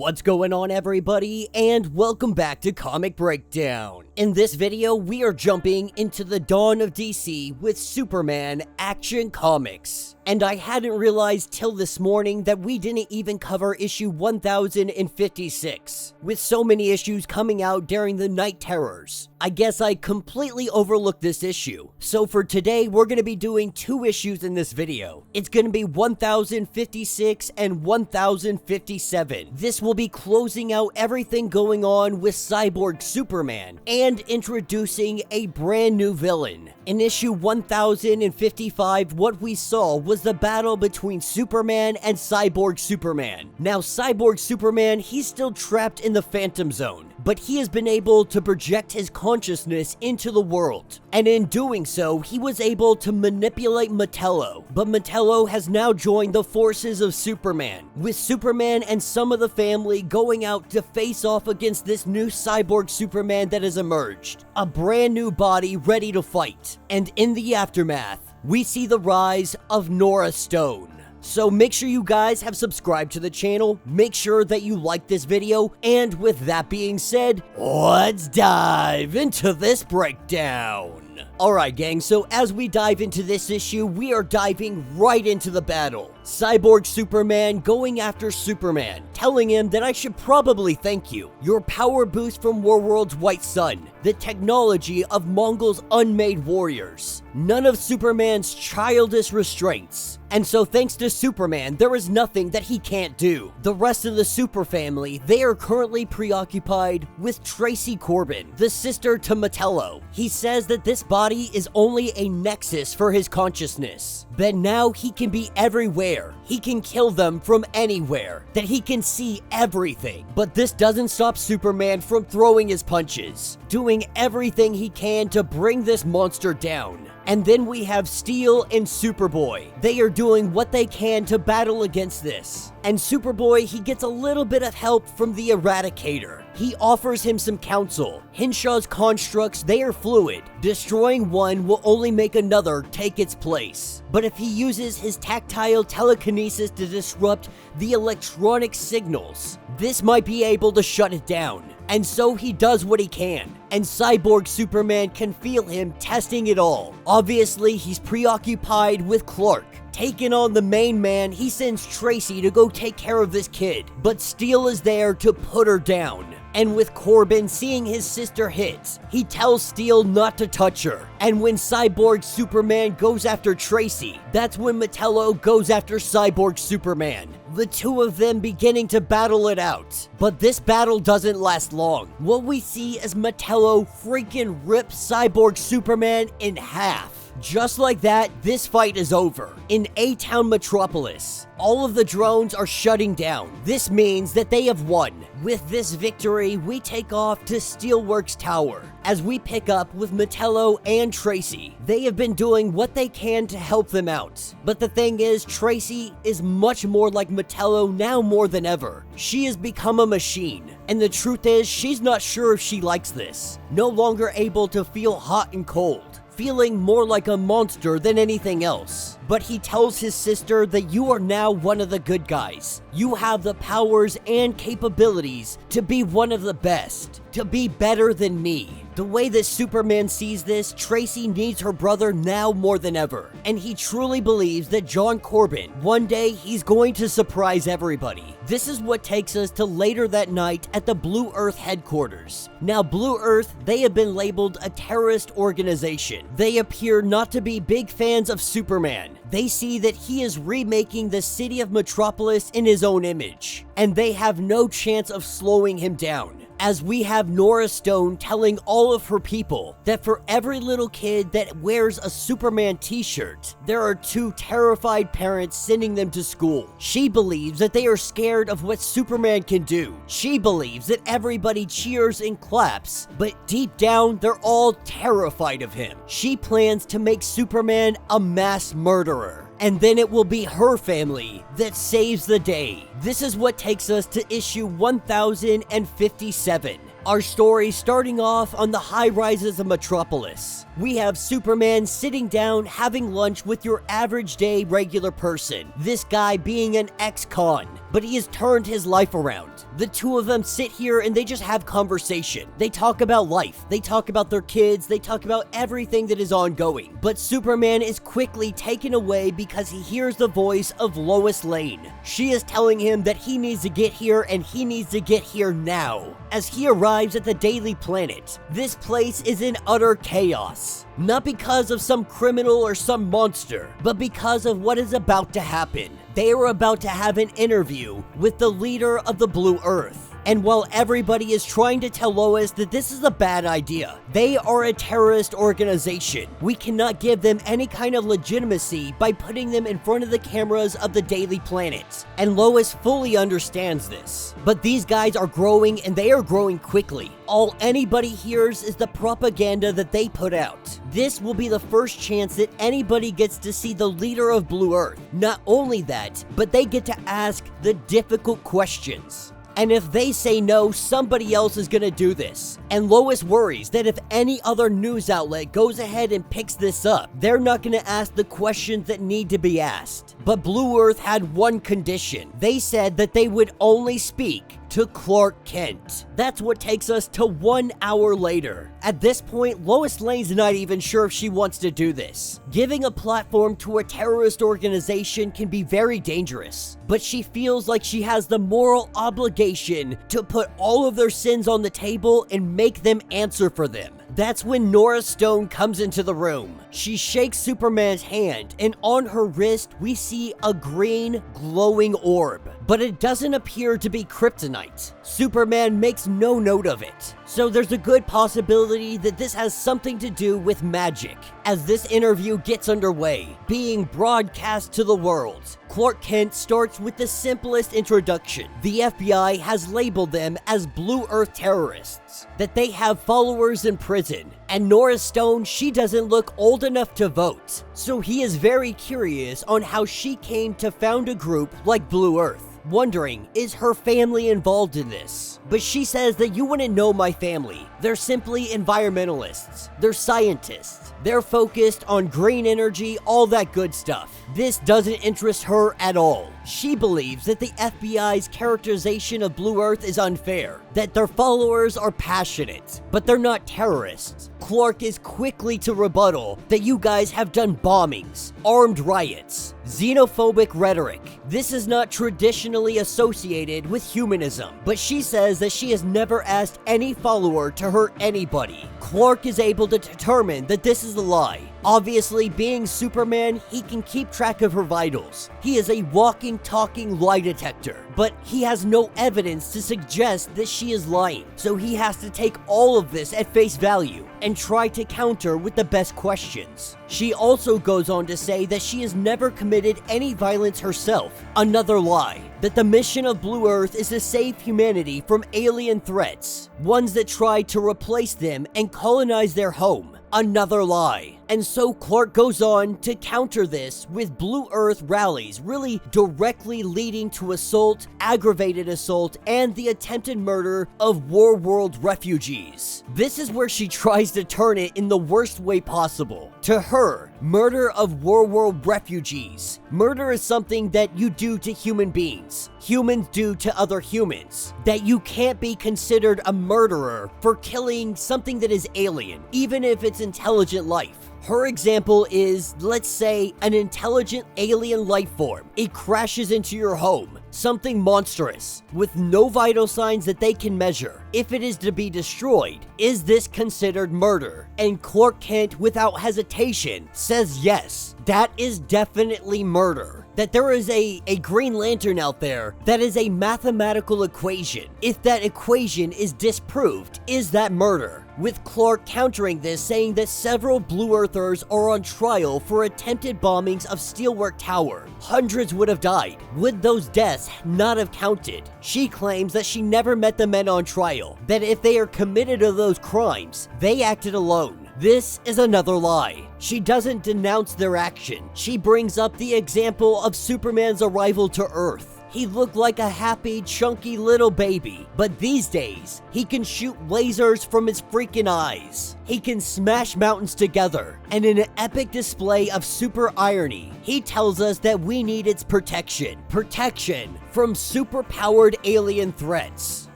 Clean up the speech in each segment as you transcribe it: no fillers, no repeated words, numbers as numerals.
What's going on, everybody, and welcome back to Comic Breakdown. In this video, we are jumping into the dawn of DC with Superman Action Comics. And I hadn't realized till this morning that we didn't even cover issue 1056. With so many issues coming out during the Night Terrors, I guess I completely overlooked this issue. So for today, we're going to be doing two issues in this video. It's going to be 1056 and 1057. This will be closing out everything going on with Cyborg Superman and introducing a brand new villain. In issue 1055, what we saw was the battle between Superman and Cyborg Superman. Now, Cyborg Superman, he's still trapped in the Phantom Zone, but he has been able to project his consciousness into the world. And in doing so, he was able to manipulate Metallo. But Metallo has now joined the forces of Superman, with Superman and some of the family going out to face off against this new Cyborg Superman that has emerged. A brand new body ready to fight. And in the aftermath, we see the rise of Norah Stone. So make sure you guys have subscribed to the channel, make sure that you like this video, and with that being said, let's dive into this breakdown. Alright gang, so as we dive into this issue, we are diving right into the battle. Cyborg Superman going after Superman, telling him that I should probably thank you. Your power boost from Warworld's White Sun, the technology of Mongol's unmade warriors, none of Superman's childish restraints. And so thanks to Superman, there is nothing that he can't do. The rest of the Super-Family, they are currently preoccupied with Tracy Corbin, the sister to Metallo. He says that this body is only a nexus for his consciousness, but now he can be everywhere. He can kill them from anywhere, that he can see everything. But this doesn't stop Superman from throwing his punches, doing everything he can to bring this monster down. And then we have Steel and Superboy. They are doing what they can to battle against this. And Superboy, he gets a little bit of help from the Eradicator. He offers him some counsel. Henshaw's constructs, they are fluid. Destroying one will only make another take its place. But if he uses his tactile telekinesis to disrupt the electronic signals, this might be able to shut it down. And so he does what he can. And Cyborg Superman can feel him testing it all. Obviously, he's preoccupied with Clark. Taking on the main man, he sends Tracy to go take care of this kid. But Steel is there to put her down. And with Corbin seeing his sister hit, he tells Steel not to touch her. And when Cyborg Superman goes after Tracy, that's when Metallo goes after Cyborg Superman. The two of them beginning to battle it out. But this battle doesn't last long. What we see is Metallo freaking rip Cyborg Superman in half. Just like that, this fight is over. In A-Town Metropolis, all of the drones are shutting down. This means that they have won. With this victory, we take off to Steelworks Tower as we pick up with Metallo and Tracy. They have been doing what they can to help them out. But the thing is, Tracy is much more like Metallo now more than ever. She has become a machine. And the truth is, she's not sure if she likes this. No longer able to feel hot and cold. Feeling more like a monster than anything else. But he tells his sister that you are now one of the good guys. You have the powers and capabilities to be one of the best, to be better than me. The way that Superman sees this, Tracy needs her brother now more than ever. And he truly believes that John Corbin, one day he's going to surprise everybody. This is what takes us to later that night at the Blue Earth headquarters. Now, Blue Earth, they have been labeled a terrorist organization. They appear not to be big fans of Superman. They see that he is remaking the city of Metropolis in his own image, and they have no chance of slowing him down. As we have Norah Stone telling all of her people that for every little kid that wears a Superman t-shirt, there are two terrified parents sending them to school. She believes that they are scared of what Superman can do. She believes that everybody cheers and claps, but deep down, they're all terrified of him. She plans to make Superman a mass murderer. And then it will be her family that saves the day. This is what takes us to issue 1057. Our story starting off on the high rises of Metropolis. We have Superman sitting down having lunch with your average day regular person, this guy being an ex-con, but he has turned his life around. The two of them sit here and they just have conversation. They talk about life, they talk about their kids, they talk about everything that is ongoing. But Superman is quickly taken away because he hears the voice of Lois Lane. She is telling him that he needs to get here and he needs to get here now. As he arrives at the Daily Planet, this place is in utter chaos. Not because of some criminal or some monster, but because of what is about to happen. They are about to have an interview with the leader of the Blue Earth. And while everybody is trying to tell Lois that this is a bad idea, they are a terrorist organization. We cannot give them any kind of legitimacy by putting them in front of the cameras of the Daily Planet. And Lois fully understands this. But these guys are growing and they are growing quickly. All anybody hears is the propaganda that they put out. This will be the first chance that anybody gets to see the leader of Blue Earth. Not only that, but they get to ask the difficult questions. And if they say no, somebody else is gonna do this. And Lois worries that if any other news outlet goes ahead and picks this up, they're not gonna ask the questions that need to be asked. But Blue Earth had one condition. They said that they would only speak to Clark Kent. That's what takes us to 1 hour later. At this point, Lois Lane's not even sure if she wants to do this. Giving a platform to a terrorist organization can be very dangerous, but she feels like she has the moral obligation to put all of their sins on the table and make them answer for them. That's when Norah Stone comes into the room. She shakes Superman's hand, and on her wrist, we see a green, glowing orb. But it doesn't appear to be kryptonite. Superman makes no note of it. So there's a good possibility that this has something to do with magic. As this interview gets underway, being broadcast to the world, Clark Kent starts with the simplest introduction. The FBI has labeled them as Blue Earth terrorists, that they have followers in prison, and Norah Stone, she doesn't look old enough to vote. So he is very curious on how she came to found a group like Blue Earth, wondering, is her family involved in this? But she says that you wouldn't know my family. They're simply environmentalists. They're scientists. They're focused on green energy, all that good stuff. This doesn't interest her at all. She believes that the FBI's characterization of Blue Earth is unfair, that their followers are passionate, but they're not terrorists. Clark is quickly to rebuttal that you guys have done bombings, armed riots, xenophobic rhetoric. This is not traditionally associated with humanism, but she says that she has never asked any follower to hurt anybody. Clark is able to determine that this is a lie. Obviously, being Superman, he can keep track of her vitals. He is a walking, talking lie detector, but he has no evidence to suggest that she is lying. So he has to take all of this at face value and try to counter with the best questions. She also goes on to say that she has never committed any violence herself. Another lie. That the mission of Blue Earth is to save humanity from alien threats, ones that try to replace them and colonize their home. Another lie. And so Clark goes on to counter this with Blue Earth rallies, really directly leading to assault, aggravated assault, and the attempted murder of war world refugees. This is where she tries to turn it in the worst way possible. To her, murder of war world refugees. Murder is something that you do to human beings. Humans do to other humans. That you can't be considered a murderer for killing something that is alien, even if it's intelligent life. Her example is, let's say, an intelligent alien life form. It crashes into your home, something monstrous, with no vital signs that they can measure. If it is to be destroyed, is this considered murder? And Clark Kent, without hesitation, says yes, that is definitely murder. That there is a Green Lantern out there that is a mathematical equation. If that equation is disproved, is that murder? With Clark countering this, saying that several Blue Earthers are on trial for attempted bombings of Steelwork Tower. Hundreds would have died. Would those deaths not have counted? She claims that she never met the men on trial, that if they are committed to those crimes, they acted alone. This is another lie. She doesn't denounce their action. She brings up the example of Superman's arrival to Earth. he looked like a happy, chunky little baby. But these days, he can shoot lasers from his freaking eyes. He can smash mountains together. And in an epic display of super irony, he tells us that we need its protection. Protection from super-powered alien threats.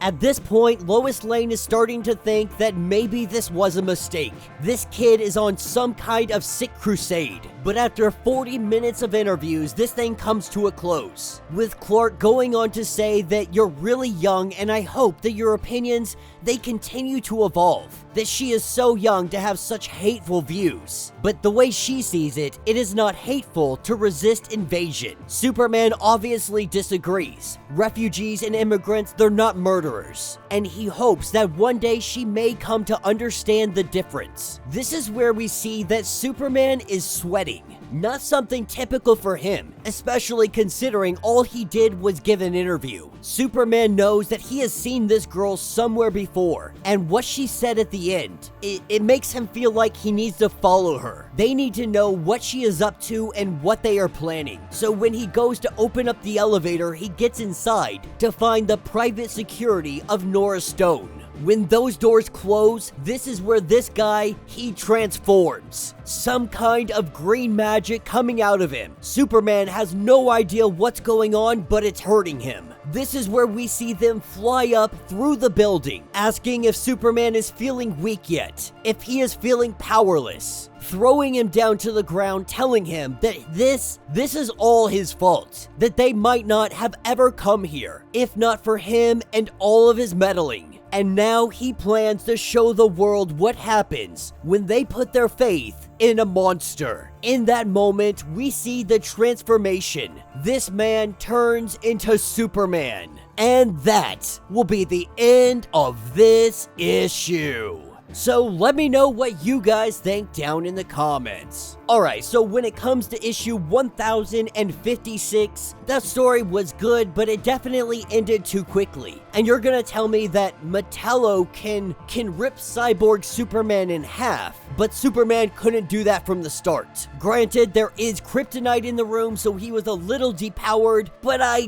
At this point, Lois Lane is starting to think that maybe this was a mistake. This kid is on some kind of sick crusade. But after 40 minutes of interviews, this thing comes to a close, with Clark going on to say that you're really young and I hope that your opinions, they continue to evolve. That she is so young to have such hateful views. But the way she sees it, it is not hateful to resist invasion. Superman obviously disagrees. Refugees and immigrants, they're not murderers. And he hopes that one day she may come to understand the difference. This is where we see that Superman is sweating. Not something typical for him, especially considering all he did was give an interview. Superman knows that he has seen this girl somewhere before, and what she said at the end, it makes him feel like he needs to follow her. They need to know what she is up to and what they are planning. So when he goes to open up the elevator, he gets inside to find the private security of Norah Stone. When those doors close, this is where this guy, he transforms. Some kind of green magic coming out of him. Superman has no idea what's going on, but it's hurting him. This is where we see them fly up through the building, asking if Superman is feeling weak yet, if he is feeling powerless. Throwing him down to the ground, telling him that this is all his fault, that they might not have ever come here, if not for him and all of his meddling. And now he plans to show the world what happens when they put their faith in a monster. In that moment, we see the transformation. This man turns into Superman. And that will be the end of this issue. So let me know what you guys think down in the comments. Alright, so when it comes to issue 1056, that story was good, but it definitely ended too quickly. And you're gonna tell me that Metallo can rip Cyborg Superman in half, but Superman couldn't do that from the start. Granted, there is kryptonite in the room, so he was a little depowered, but I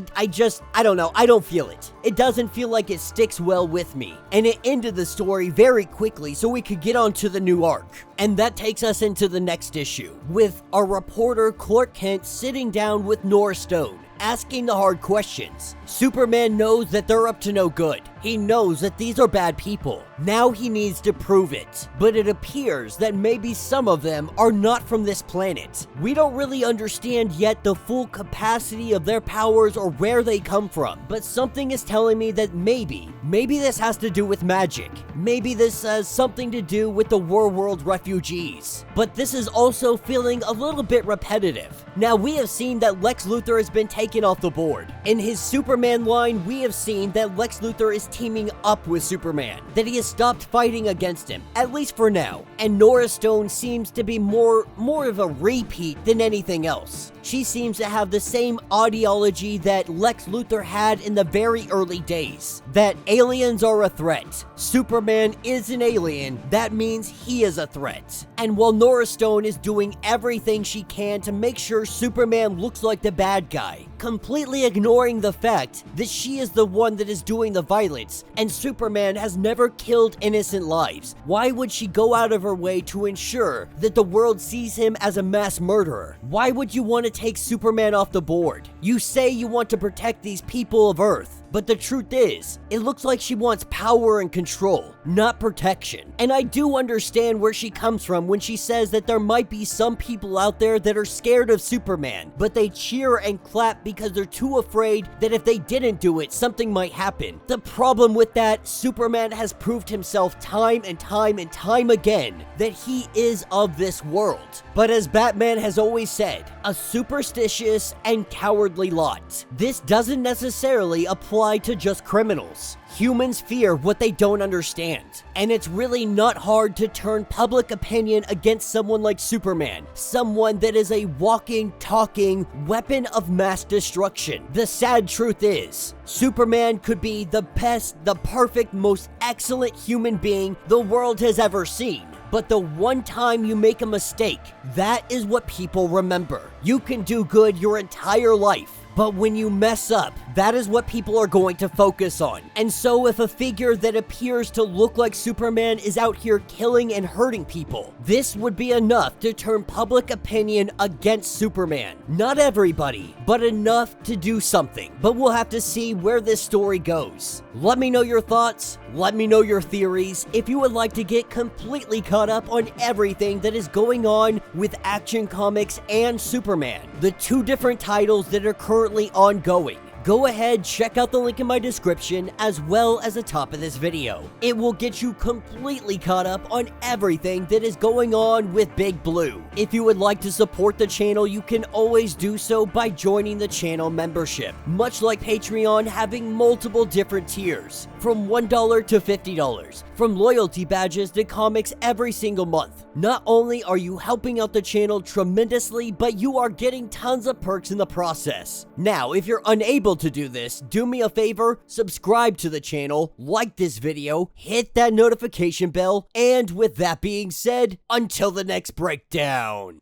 don't know, I don't feel it. It doesn't feel like it sticks well with me. And it ended the story very quickly, so we could get on to the new arc. And that takes us into the next issue, with our reporter Clark Kent sitting down with Norah Stone, asking the hard questions. Superman knows that they're up to no good. He knows that these are bad people. Now he needs to prove it. But it appears that maybe some of them are not from this planet. We don't really understand yet the full capacity of their powers or where they come from. But something is telling me that maybe this has to do with magic. Maybe this has something to do with the War World refugees. But this is also feeling a little bit repetitive. Now we have seen that Lex Luthor has been taken off the board. In his Superman line, we have seen that Lex Luthor is teaming up with Superman, that he has stopped fighting against him, at least for now. And Norah Stone seems to be more of a repeat than anything else. She seems to have the same ideology that Lex Luthor had in the very early days, that aliens are a threat. Superman is an alien, that means he is a threat. And while Norah Stone is doing everything she can to make sure Superman looks like the bad guy, completely ignoring the fact that she is the one that is doing the violence, and Superman has never killed innocent lives. Why would she go out of her way to ensure that the world sees him as a mass murderer? Why would you want to take Superman off the board? You say you want to protect these people of Earth, but the truth is, it looks like she wants power and control, not protection. And I do understand where she comes from when she says that there might be some people out there that are scared of Superman, but they cheer and clap because they're too afraid that if they didn't do it, something might happen. The problem with that, Superman has proved himself time and time and time again that he is of this world. But as Batman has always said, a superstitious and cowardly lot. This doesn't necessarily apply to just criminals. Humans fear what they don't understand, and it's really not hard to turn public opinion against someone like Superman, someone that is a walking, talking weapon of mass destruction. The sad truth is, Superman could be the best, the perfect, most excellent human being the world has ever seen. But the one time you make a mistake, that is what people remember. You can do good your entire life, But when you mess up, that is what people are going to focus on. And so if a figure that appears to look like Superman is out here killing and hurting people, this would be enough to turn public opinion against Superman. Not everybody, but enough to do something. But we'll have to see where this story goes. Let me know your thoughts. Let me know your theories. If you would like to get completely caught up on everything that is going on with Action Comics and Superman, the two different titles that are currently ongoing, go ahead, check out the link in my description as well as the top of this video. It will get you completely caught up on everything that is going on with Big Blue. If you would like to support the channel, you can always do so by joining the channel membership. Much like Patreon, having multiple different tiers, from $1 to $50, from loyalty badges to comics every single month. Not only are you helping out the channel tremendously, but you are getting tons of perks in the process. Now, if you're unable to do this, do me a favor, subscribe to the channel, like this video, hit that notification bell, and with that being said, until the next breakdown.